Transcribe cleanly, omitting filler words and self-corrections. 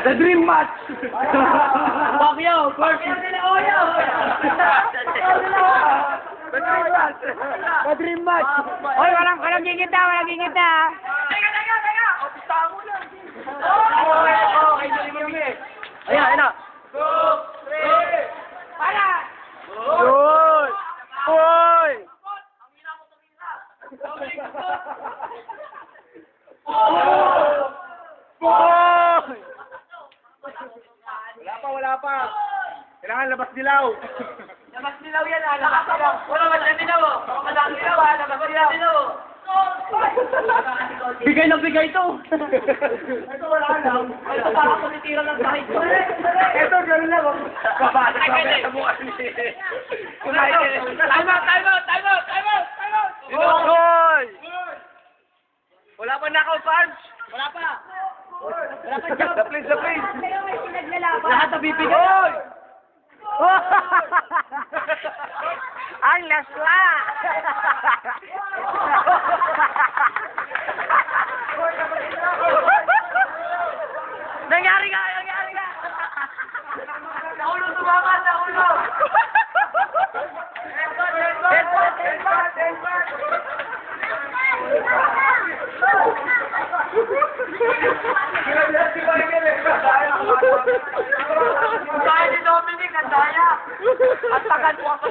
The dream match! Pacquiao, first! The dream match! The dream match! Hoy, walang gigita, walang gigita. Teka! Opistahan mo lang! Okay, kami. Ayan na. 2, 3, para! Hoy! Hoy! Wala pa. Kailangan labas dilaw. Labas dilaw yan, ha? Labas dilaw. Wala, labas dilaw. Labas dilaw, ha? Labas dilaw. Bigay na bigay ito. Ito wala lang. Ito parang tumitira ng kahit. Ito, gano'n lang. Babasa ka sa bukas ni. Time out. Hoy! Wala pa knockout punch. Wala pa jump. The place. Lahat na bibigay. Ang lasla! Nangyari nga! Sa ulo sumama, sa ulo. Kaya ni Dominic, ang daya. At tagal po ako.